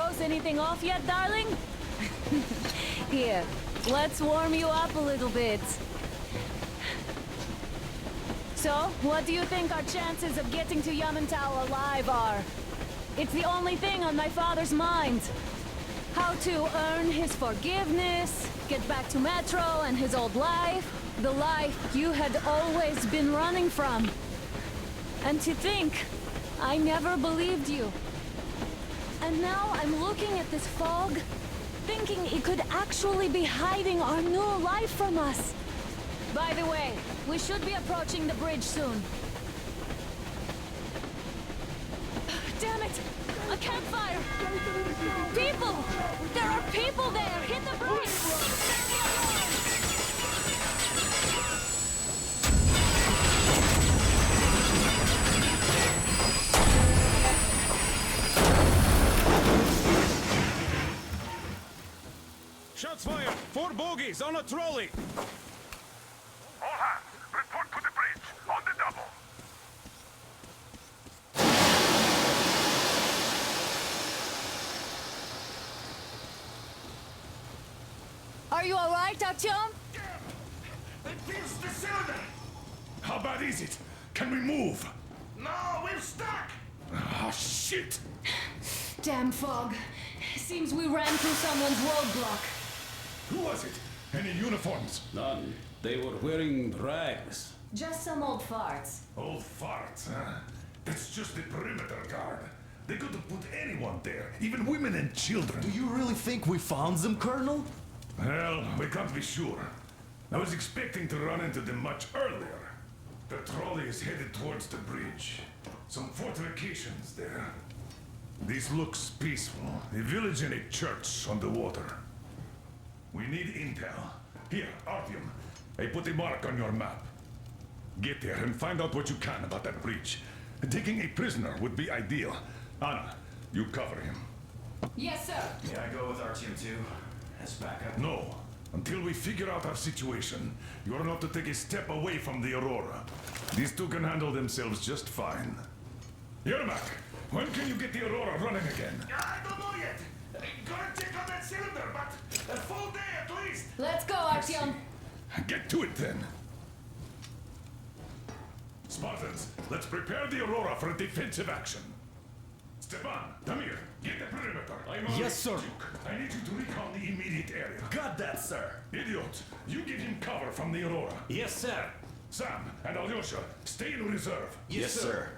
froze anything off yet, darling? Here, let's warm you up a little bit. So, what do you think our chances of getting to Yamantau alive are? It's the only thing on my father's mind. How to earn his forgiveness, get back to Metro and his old life. The life you had always been running from. And to think, I never believed you. And now I'm looking at this fog, thinking it could actually be hiding our new life from us. By the way, we should be approaching the bridge soon. Damn it! A campfire! People! There are people there! Hit the bridge! Stand the alarm! Shots fired! 4 bogies on a trolley! All hands, report to the bridge, on the double. Are you alright, Artyom? They pierced the cylinder! How bad is it? Can we move? No, we're stuck! Ah, shit! Damn fog. Seems we ran through someone's roadblock. Who was it? Any uniforms? None. They were wearing rags. Just some old farts. Old farts, huh? That's just the perimeter guard. They could have put anyone there, even women and children. Do you really think we found them, Colonel? Well, we can't be sure. I was expecting to run into them much earlier. The trolley is headed towards the bridge. Some fortifications there. This looks peaceful. A village and a church on the water. We need intel. Here, Artyom. I put a mark on your map. Get there and find out what you can about that bridge. Taking a prisoner would be ideal. Anna, you cover him. Yes, sir. Yeah, I go with Artyom too. As backup. No. Until we figure out our situation, you are not to take a step away from the Aurora. These two can handle themselves just fine. Yermak, when can you get the Aurora running again? I don't know yet. Gotta check on that cylinder, but a full day at least. Let's go, Artyom. Get to it then. Spartans, let's prepare the Aurora for a defensive action. Stepan, Damir, get the perimeter. Yes, sir. Duke, I need you to recon the immediate area. Got that, sir. Idiot, you give him cover from the Aurora. Yes, sir. Sam and Alyosha, stay in reserve. Yes, sir.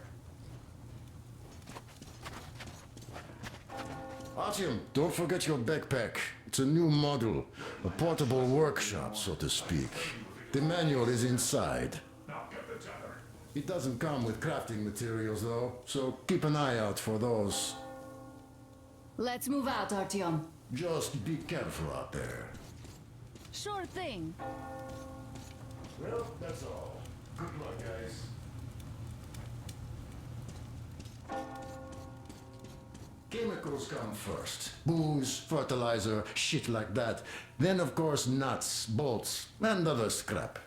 Artyom, don't forget your backpack. It's a new model, a portable workshop, so to speak. The manual is inside. Now get the janitor. It doesn't come with crafting materials, though, so keep an eye out for those. Let's move out, Artyom. Just be careful out there. Sure thing. Well, that's all. Good luck, guys. Chemicals come first. Booze, fertilizer, shit like that. Then, of course, nuts, bolts, and other scrap.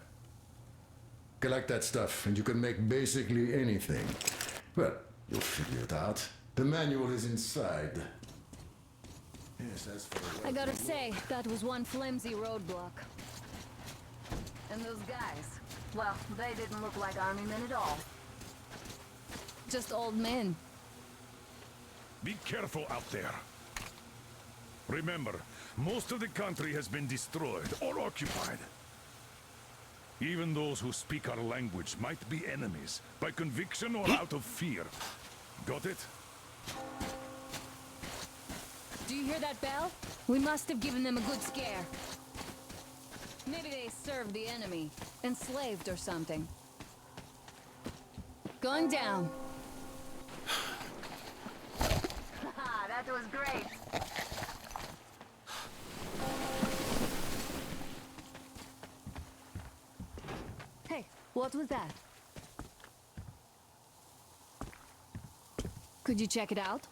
Collect that stuff, and you can make basically anything. Well, you'll figure it out. The manual is inside. Yes, that's for... I gotta say, that was one flimsy roadblock. And those guys, well, they didn't look like army men at all. Just old men. Be careful out there. Remember, most of the country has been destroyed or occupied. Even those who speak our language might be enemies, by conviction or out of fear. Got it? Do you hear that bell? We must have given them a good scare. Maybe they served the enemy, enslaved or something. Going down. Haha, that was great. Hey, what was that? Could you check it out?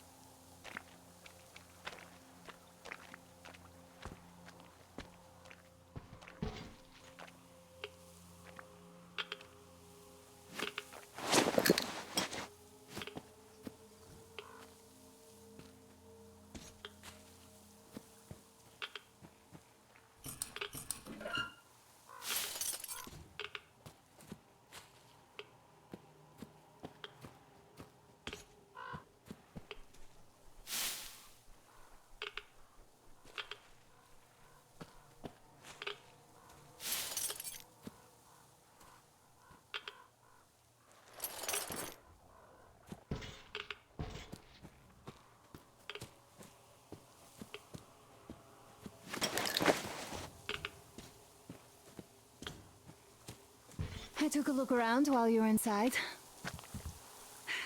I took a look around while you were inside.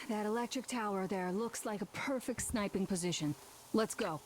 That electric tower there looks like a perfect sniping position. Let's go.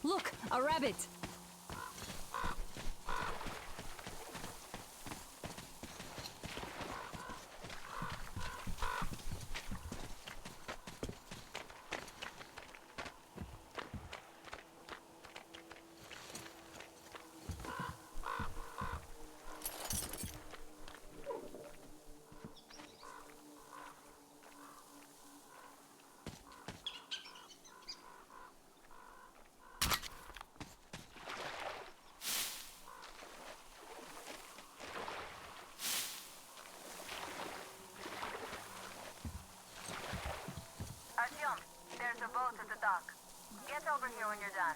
Look, a rabbit! Artyom, there's a boat at the dock. Get over here when you're done.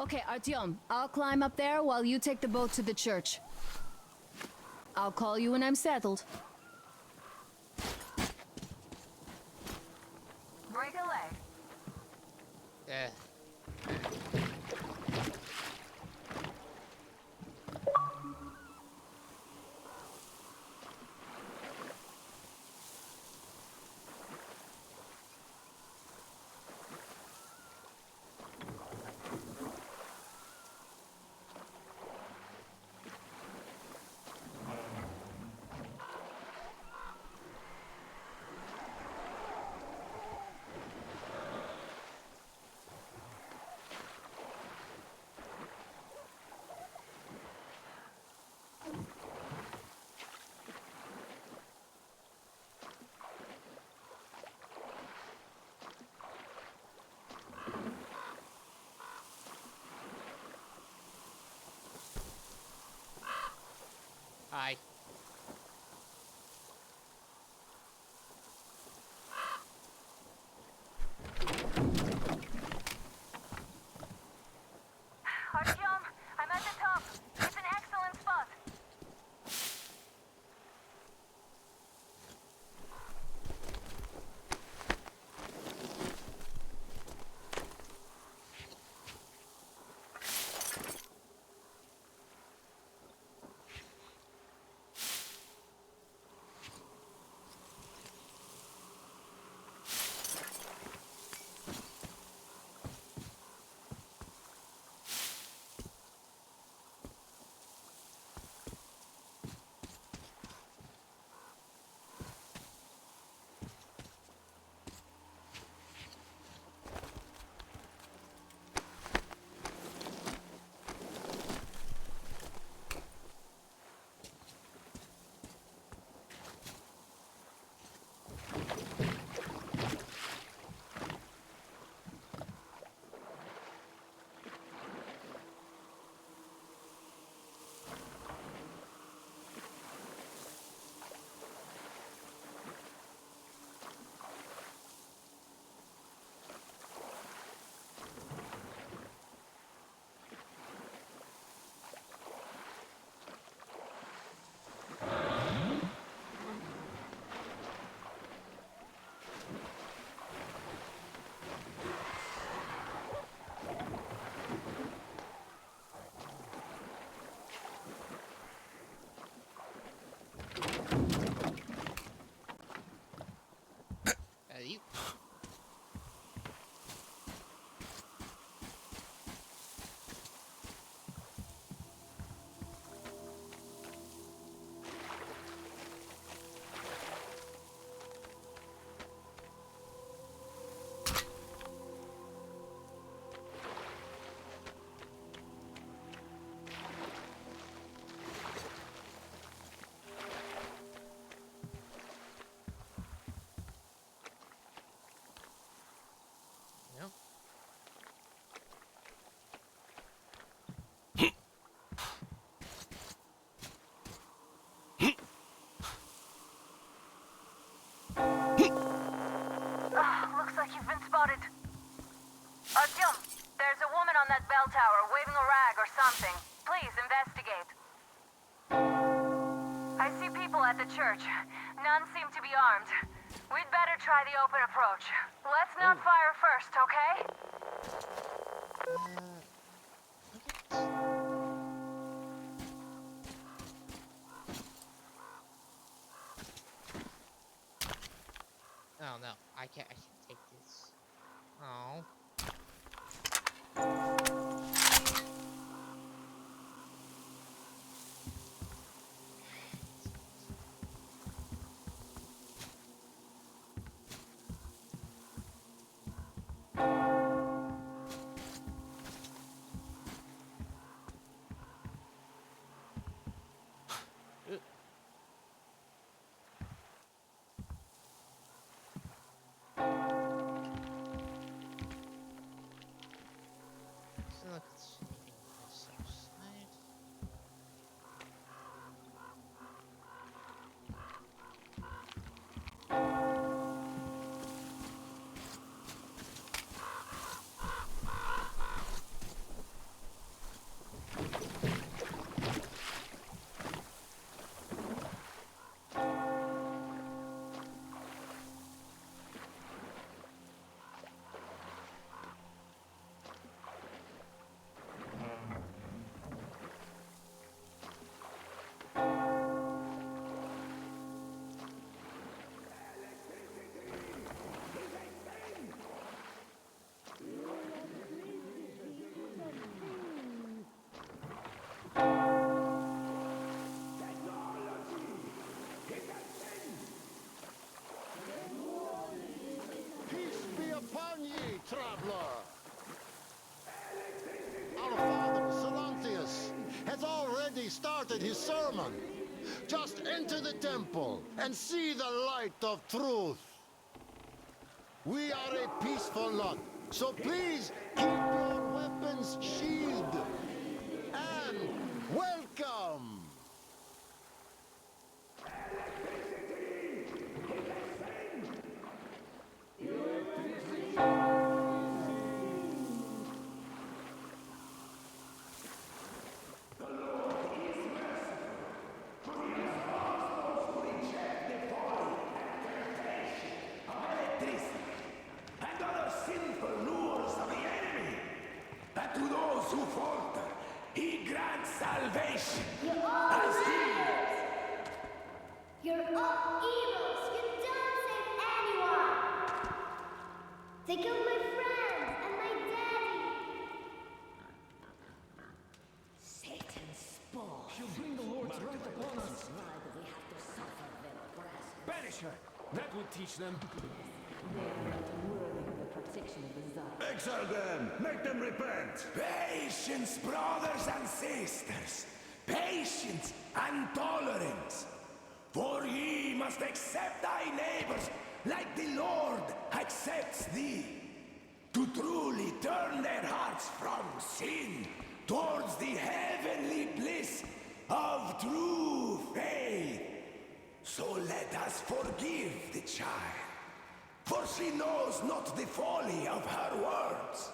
Okay, Artyom, I'll climb up there while you take the boat to the church. I'll call you when I'm settled. Break a leg. Artyom, I'm at the top. It's an excellent spot. You. Yep. Looks like you've been spotted. Artyom, there's a woman on that bell tower waving a rag or something. Please investigate. I see people at the church. None seem to be armed. We'd better try the open approach. Let's not fire first, okay? Oh no, I can't take this. Oh. Look, it's this outside. Peace be upon ye, traveler! Our father, Salantius, has already started his sermon. Just enter the temple and see the light of truth. We are a peaceful lot, so please keep your weapons sheathed. And welcome! They killed my friend and my daddy. Satan's spawn. She'll bring the Lord's wrath upon us. Why do we have to suffer their oppression? Banish her. That would teach them. They are not worthy of the protection of the Tsar. Exile them! Make them repent! Patience, brothers and sisters. Patience and tolerance. For ye must accept thy neighbors like the Lord accepts thee. To truly turn their hearts from sin towards the heavenly bliss of true faith. So let us forgive the child. For she knows not the folly of her words.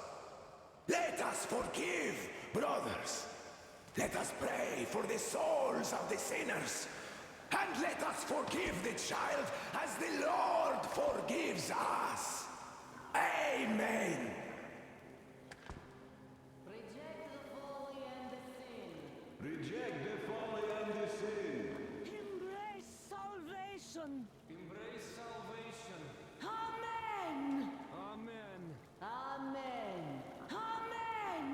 Let us forgive, brothers. Let us pray for the souls of the sinners. And let us forgive the child as the Lord forgives us. Amen. Reject the folly and the sin. Reject the folly and the sin. Embrace salvation. Embrace salvation. Amen. Amen. Amen. Amen.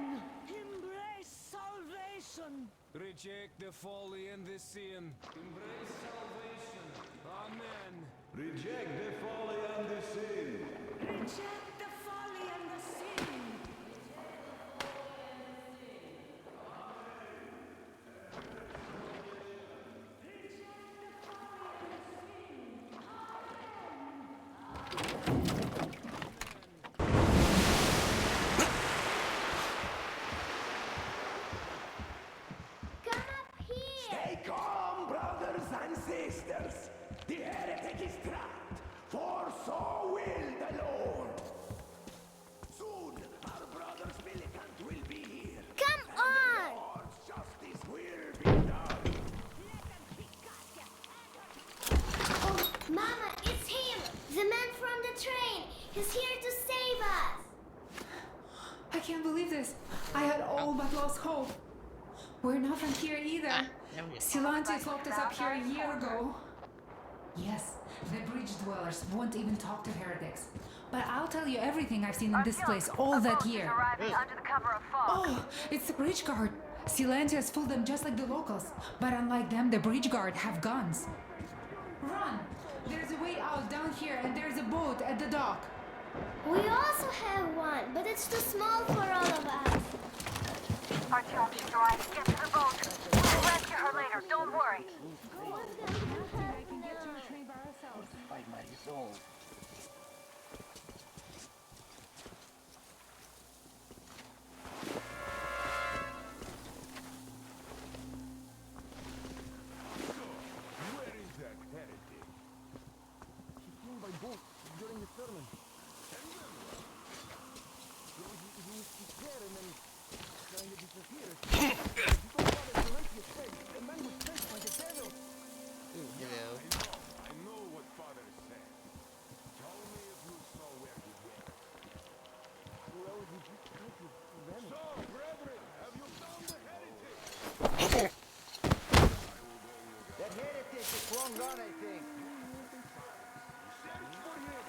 Embrace salvation. Reject the folly and the sin. Embrace salvation. Amen. Reject the folly and the sin. Reject the folly and the sin. Come up here. Stay calm, brothers and sisters. The heretic is trapped, for so will the Lord. Soon, our brother's militant will be here. Come And on. the Lord's justice will be done. Oh, Mama, it's him. The man from the train. He's here to save us. I can't believe this. I had all but lost hope. We're not from here either. There we go. Silantes locked us up here a year ago. Yes, the bridge dwellers won't even talk to heretics. But I'll tell you everything I've seen in this place all that year. Arriving under the cover of fog. Oh, it's the bridge guard. Silantes fooled them just like the locals. But unlike them, the bridge guard have guns. Run! There's a way out down here and there's a boat at the dock. We also have one, but it's too small for all of us. Artyom, she's arriving. Get to the boat. We'll rescue her later. Don't worry. Fight my soul. Where is that heretic? He came by boat during the sermon. He's there and then kind of disappeared. Before Father Silencio said, the man was sent by the devil. Hello. I know what Father said. Tell me if you saw where he went. Well, he just tried to vanish. So, brethren, have you found the heretic? That heretic is long gone, I think. Search for him.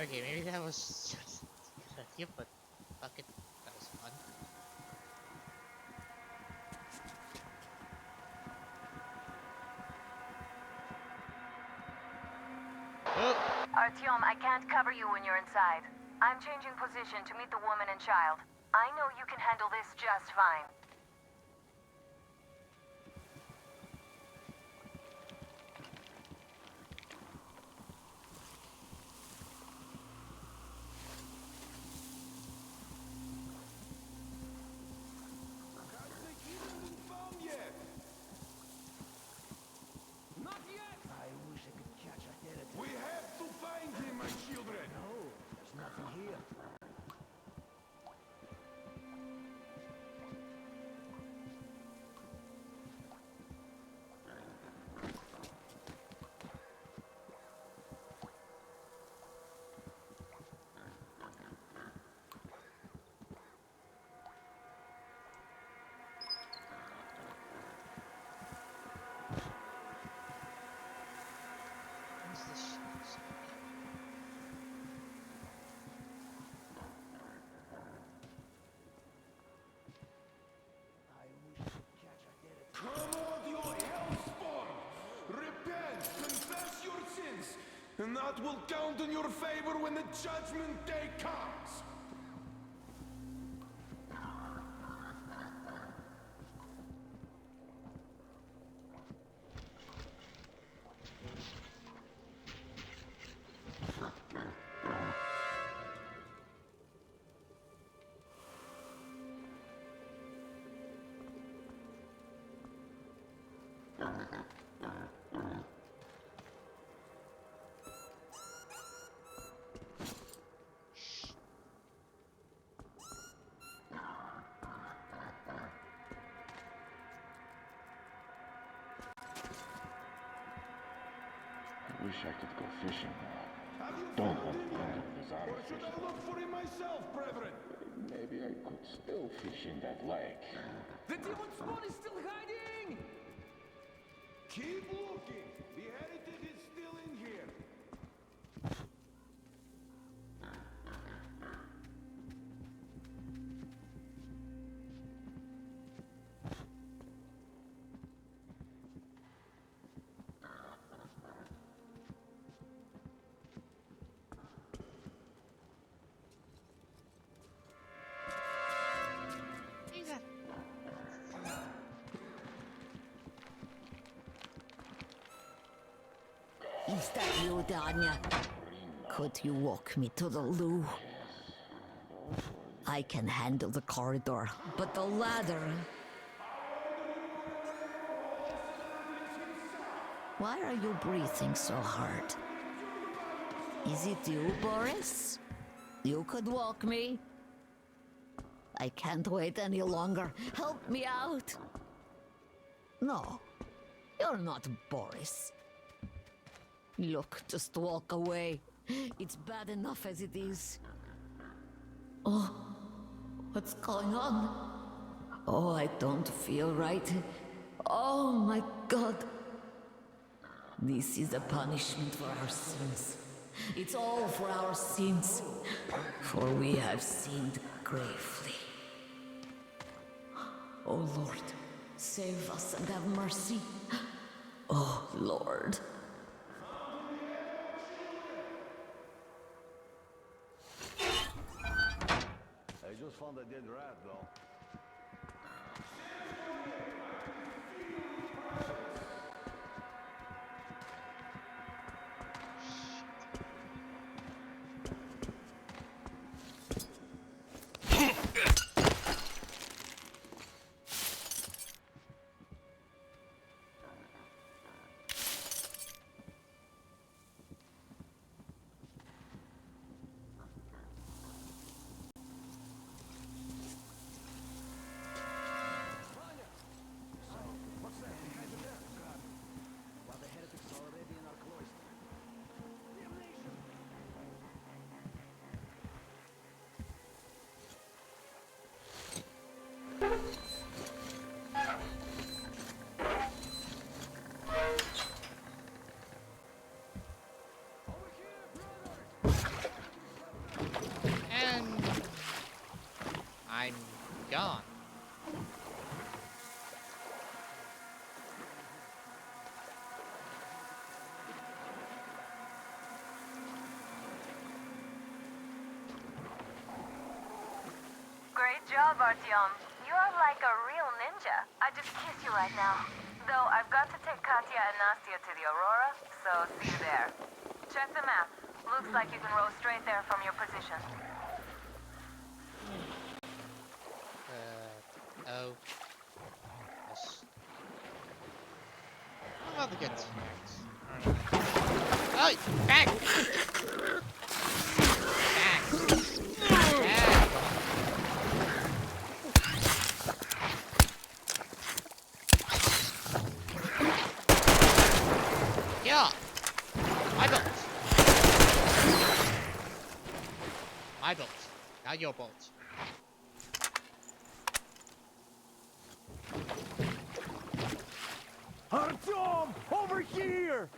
Okay, maybe that was just you, but fuck it, that was fun. Oh, Artyom, I can't cover you when you're inside. I'm changing position to meet the woman and child. I know you can handle this just fine. And that will count in your favor when the judgment day comes. I wish I could go fishing now. Don't want to think of this out Or should I look for him myself, brethren? Maybe I could still fish in that lake. The demon spawn is still hiding! Keep looking! The heretic is still in here. Is that you, Danya? Could you walk me to the loo? I can handle the corridor, but the ladder... Why are you breathing so hard? Is it you, Boris? You could walk me? I can't wait any longer. Help me out! No, you're not Boris. Look, just walk away. It's bad enough as it is. Oh, what's going on? Oh, I don't feel right. Oh my God. This is a punishment for our sins. It's all for our sins, for we have sinned gravely. Oh Lord, save us and have mercy. Oh Lord. I just found a dead rat, though. I'm gone. Great job, Artyom. You are like a real ninja. I just kiss you right now. Though I've got to take Katya and Nastya to the Aurora, so see you there. Check the map. Looks like you can row straight there from your position. Oh. Yes. I'm about to get smacked. Oh, back! Yeah! My bolt! My bolt. Now your bolt. Artyom! Over here!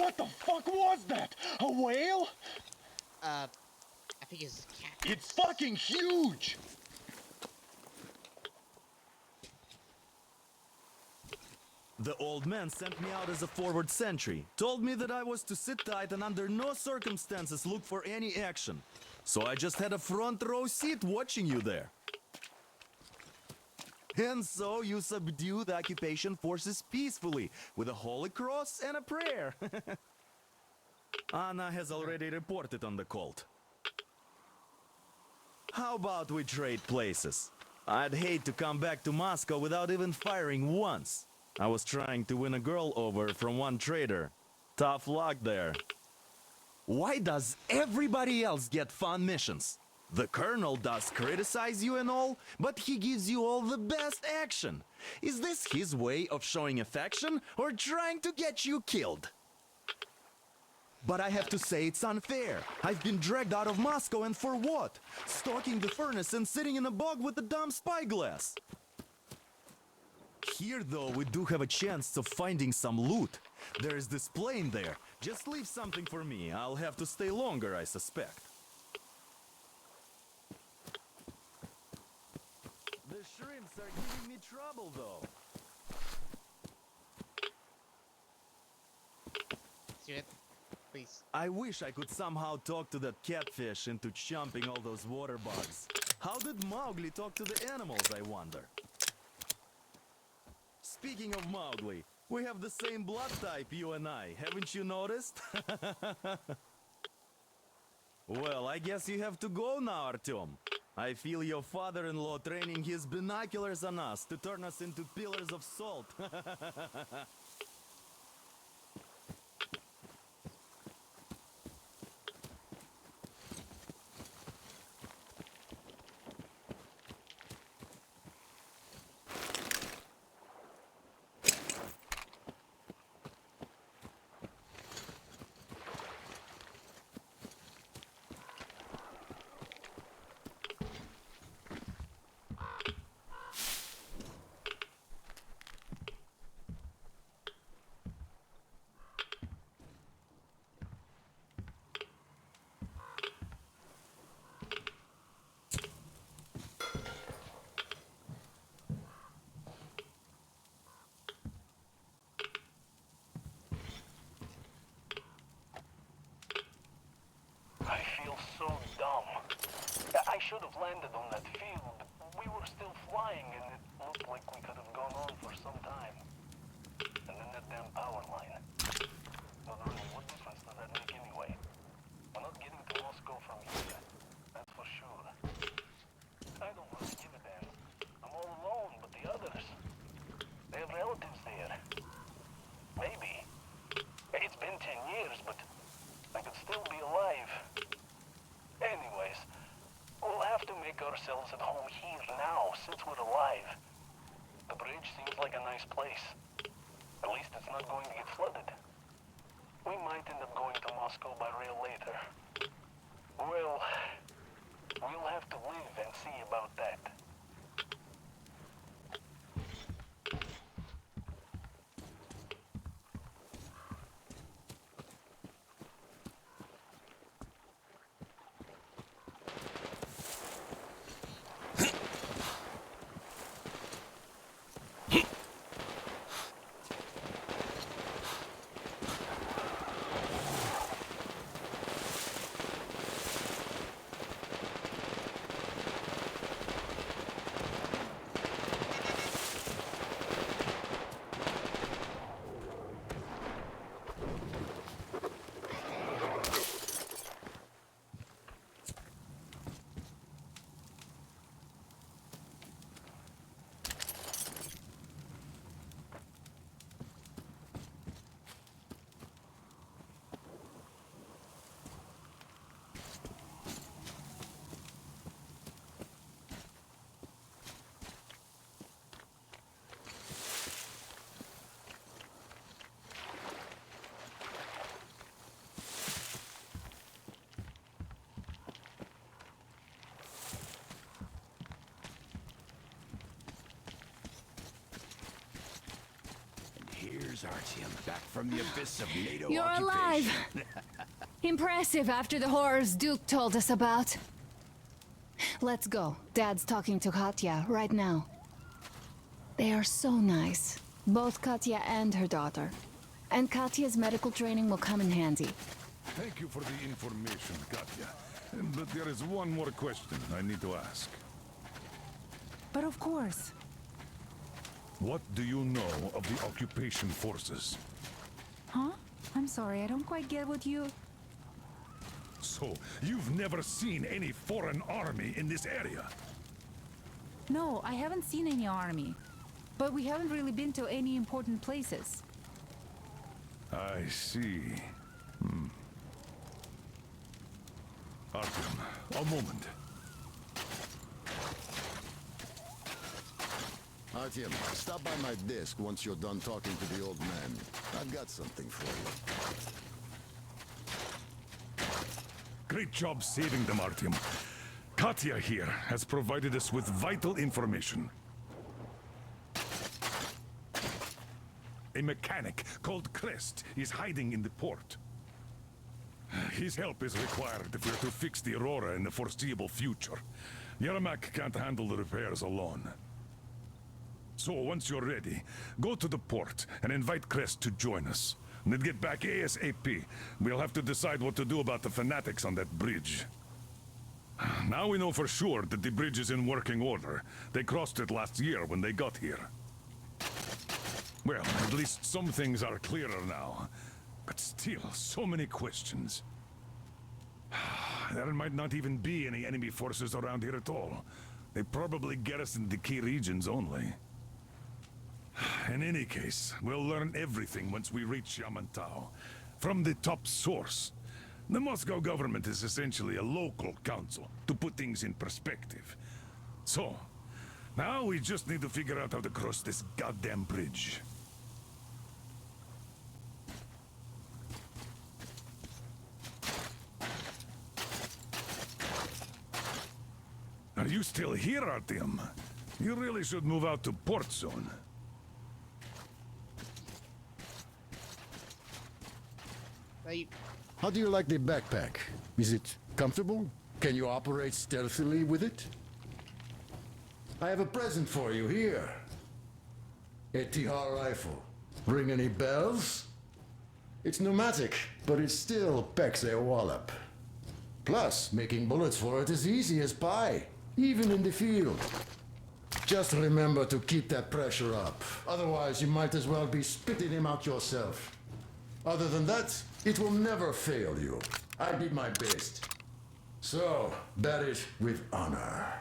What the fuck was that? A whale? I think it's a cat. It's fucking huge! The old man sent me out as a forward sentry. Told me that I was to sit tight and under no circumstances look for any action. So I just had a front row seat watching you there. And so you subdue the occupation forces peacefully with a holy cross and a prayer. Anna has already reported on the cult. How about we trade places? I'd hate to come back to Moscow without even firing once. I was trying to win a girl over from one trader. Tough luck there. Why does everybody else get fun missions? The Colonel does criticize you and all, but he gives you all the best action. Is this his way of showing affection or trying to get you killed? But I have to say it's unfair. I've been dragged out of Moscow, and for what? Stalking the furnace and sitting in a bog with a dumb spyglass. Here, though, we do have a chance of finding some loot. There is this plane there. Just leave something for me. I'll have to stay longer, I suspect. The shrimps are giving me trouble, though. See it? Please. I wish I could somehow talk to that catfish into chomping all those water bugs. How did Mowgli talk to the animals, I wonder? Speaking of Mowgli, we have the same blood type, you and I. Haven't you noticed? Well, I guess you have to go now, Artyom. I feel your father-in-law training his binoculars on us to turn us into pillars of salt. I feel so dumb. I should have landed on that field, but we were still flying and it looked like we could have gone on for some time. And then that damn power line. But really, what difference does that make anyway? We're not getting to Moscow from here, that's for sure. I don't really give a damn. I'm all alone, but the others, they have relatives there. Maybe. It's been 10 years, but I could still be alive. Anyways, we'll have to make ourselves at home here now, since we're alive. The bridge seems like a nice place. At least it's not going to get flooded. We might end up going to Moscow by rail later. Well, we'll have to live and see about that. news, Artyom. Back from the abyss of NATO You're occupation. alive! Impressive after the horrors Duke told us about. Let's go. Dad's talking to Katya right now. They are so nice. Both Katya and her daughter. And Katya's medical training will come in handy. Thank you for the information, Katya. But there is one more question I need to ask. But of course. What do you know of the occupation forces? Huh? I'm sorry, I don't quite get what you... So, you've never seen any foreign army in this area? No, I haven't seen any army. But we haven't really been to any important places. I see. Artyom, a moment. Artyom, stop by my desk once you're done talking to the old man. I've got something for you. Great job saving them, Artyom. Katya here has provided us with vital information. A mechanic called Crest is hiding in the port. His help is required if we're to fix the Aurora in the foreseeable future. Yermak can't handle the repairs alone. So once you're ready, go to the port and invite Crest to join us. And then get back ASAP. We'll have to decide what to do about the fanatics on that bridge. Now we know for sure that the bridge is in working order. They crossed it last year when they got here. Well, at least some things are clearer now. But still, so many questions. There might not even be any enemy forces around here at all. They probably garrison the key regions only. In any case, we'll learn everything once we reach Yamantau. From the top source. The Moscow government is essentially a local council, to put things in perspective. So, now we just need to figure out how to cross this goddamn bridge. Are you still here, Artyom? You really should move out to port soon. How do you like the backpack? Is it comfortable? Can you operate stealthily with it? I have a present for you here. A TR rifle. Ring any bells? It's pneumatic, but it still packs a wallop. Plus, making bullets for it is easy as pie, even in the field. Just remember to keep that pressure up. Otherwise, you might as well be spitting him out yourself. Other than that, it will never fail you. I did my best. So, bear it with honor.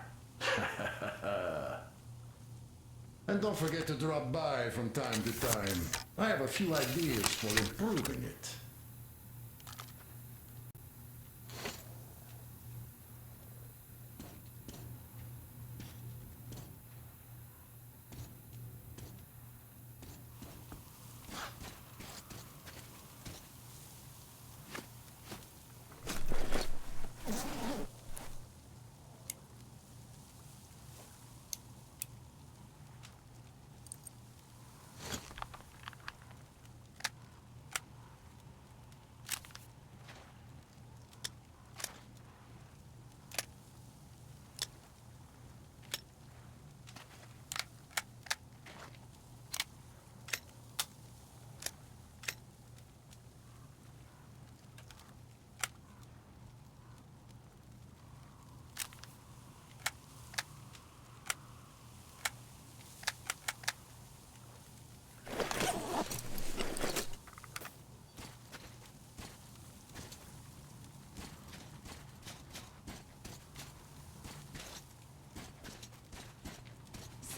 And don't forget to drop by from time to time. I have a few ideas for improving it.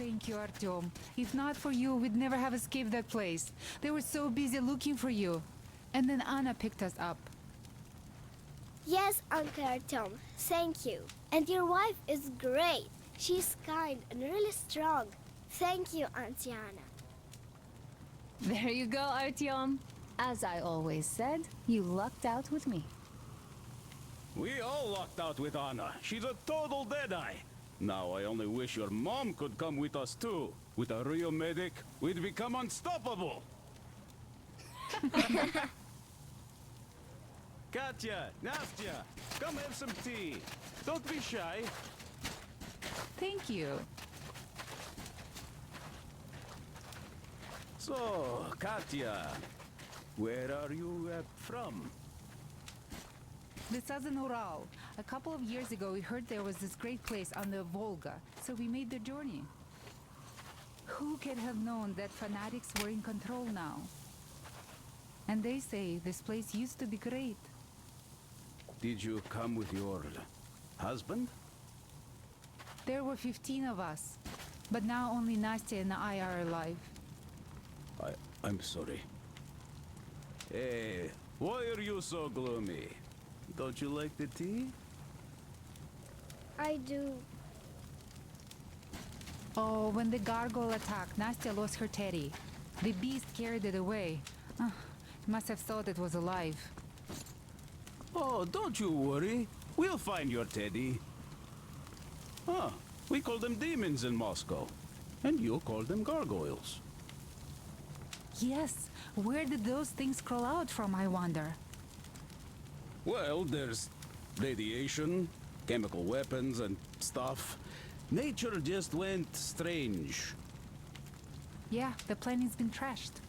Thank you, Artyom. If not for you, we'd never have escaped that place. They were so busy looking for you. And then Anna picked us up. Yes, Uncle Artyom. Thank you. And your wife is great. She's kind and really strong. Thank you, Auntie Anna. There you go, Artyom. As I always said, you lucked out with me. We all lucked out with Anna. She's a total deadeye. Now I only wish your mom could come with us too. With a real medic, we'd become unstoppable. Katya, Nastya, come have some tea. Don't be shy. Thank you. So, Katya, where are you from? The southern Ural. A couple of years ago, we heard there was this great place on the Volga, so we made the journey. Who could have known that fanatics were in control now? And they say this place used to be great. Did you come with your husband? There were 15 of us, but now only Nastya and I are alive. I'm sorry. Hey, why are you so gloomy? Don't you like the tea? I do. Oh, when the gargoyle attacked, Nastya lost her teddy. The beast carried it away. Must have thought it was alive. Oh, don't you worry. We'll find your teddy. Ah, we call them demons in Moscow. And you call them gargoyles. Yes, where did those things crawl out from, I wonder? Well, there's radiation, chemical weapons and stuff. Nature just went strange. Yeah, the planet's been trashed.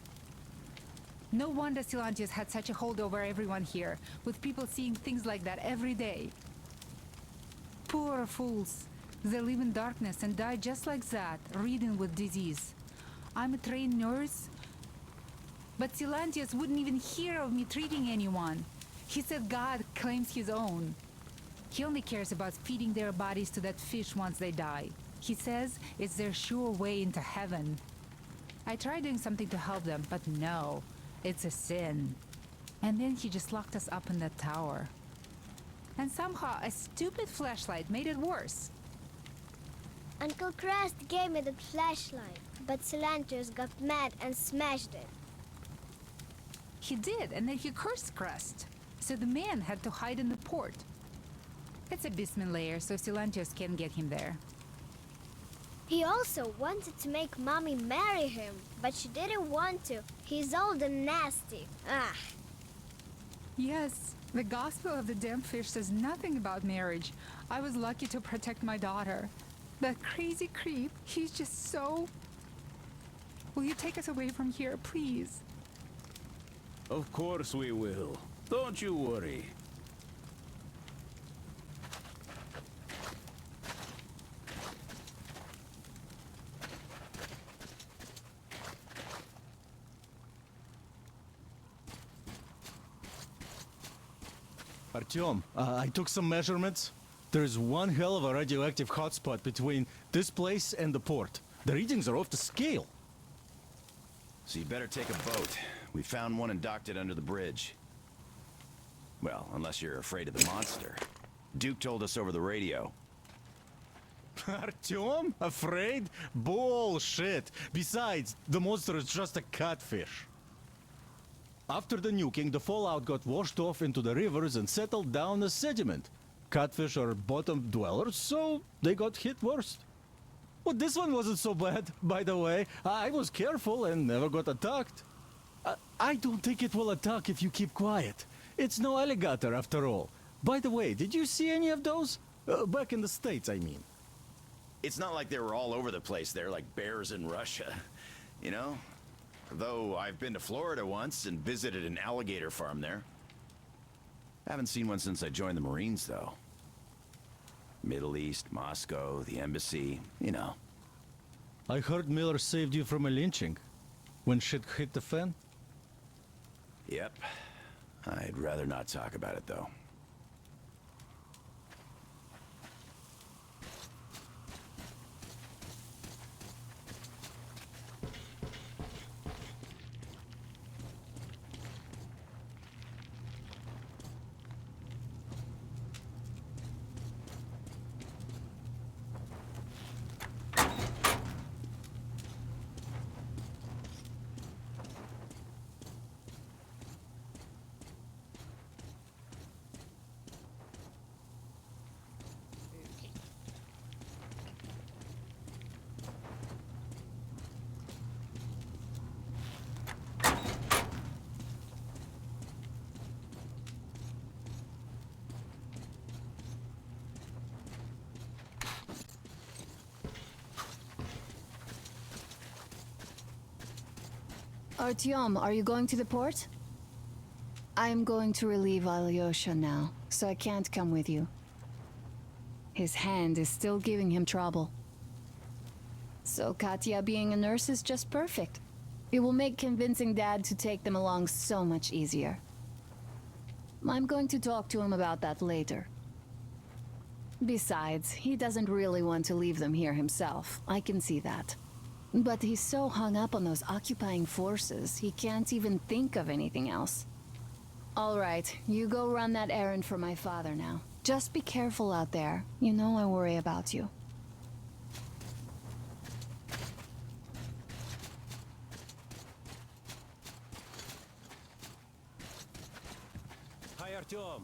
No wonder Silantius had such a hold over everyone here, with people seeing things like that every day. Poor fools. They live in darkness and die just like that, ridden with disease. I'm a trained nurse, but Silantius wouldn't even hear of me treating anyone. He said God claims his own. He only cares about feeding their bodies to that fish once they die. He says it's their sure way into heaven. I tried doing something to help them, but no, it's a sin. And then he just locked us up in that tower. And somehow a stupid flashlight made it worse. Uncle Crest gave me the flashlight, but Silantius got mad and smashed it. He did, and then he cursed Crest. So the man had to hide in the port. It's a basement layer, so Silantius can't get him there. He also wanted to make Mommy marry him, but she didn't want to. He's old and nasty. Ah. Yes, the Gospel of the Damned Fish says nothing about marriage. I was lucky to protect my daughter. That crazy creep, he's just so... Will you take us away from here, please? Of course we will. Don't you worry. Artyom, I took some measurements. There's one hell of a radioactive hotspot between this place and the port. The readings are off the scale. So you better take a boat. We found one and docked it under the bridge. Well, unless you're afraid of the monster. Duke told us over the radio. Artyom? Afraid? Bullshit. Besides, the monster is just a catfish. After the nuking, the fallout got washed off into the rivers and settled down as sediment. Catfish are bottom dwellers, so they got hit worst. Well, this one wasn't so bad, by the way. I was careful and never got attacked. I don't think it will attack if you keep quiet. It's no alligator after all. By the way, did you see any of those? Back in the States, I mean. It's not like they were all over the place there like bears in Russia, you know? Though I've been to Florida once and visited an alligator farm there. Haven't seen one since I joined the Marines, though. Middle East, Moscow, the embassy, you know. I heard Miller saved you from a lynching. When shit hit the fan? Yep. I'd rather not talk about it, though. Artyom, are you going to the port? I'm going to relieve Alyosha now, so I can't come with you. His hand is still giving him trouble. So Katya being a nurse is just perfect. It will make convincing Dad to take them along so much easier. I'm going to talk to him about that later. Besides, he doesn't really want to leave them here himself. I can see that. But he's so hung up on those occupying forces, he can't even think of anything else. All right, you go run that errand for my father now. Just be careful out there. You know I worry about you. Hi, Artyom.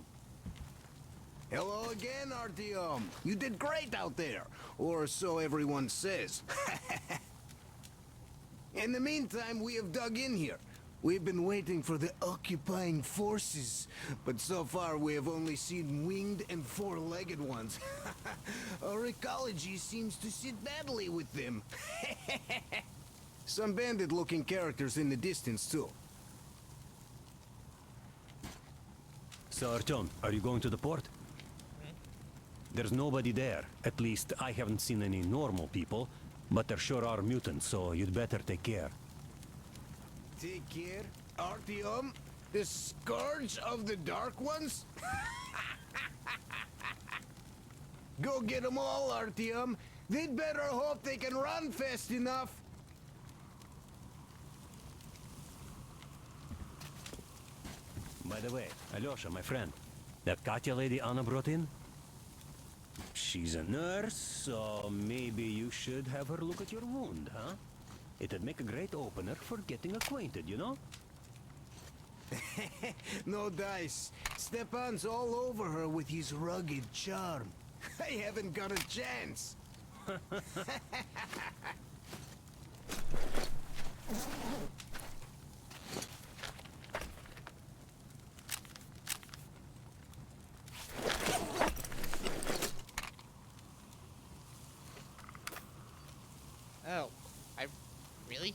Hello again, Artyom. You did great out there, or so everyone says. In the meantime, we have dug in here. We've been waiting for the occupying forces, but so far we have only seen winged and four-legged ones. Our ecology seems to sit badly with them. Some bandit-looking characters in the distance, too. So, Artyom, are you going to the port? There's nobody there. At least, I haven't seen any normal people, but there sure are mutants, so you'd better take care. Take care, Artyom? The Scourge of the Dark Ones? Go get them all, Artyom. They'd better hope they can run fast enough. By the way, Alyosha, my friend, that Katya lady Anna brought in? She's a nurse, so maybe you should have her look at your wound, huh? It'd make a great opener for getting acquainted, you know? No dice. Stepan's all over her with his rugged charm. I haven't got a chance. Oh, really?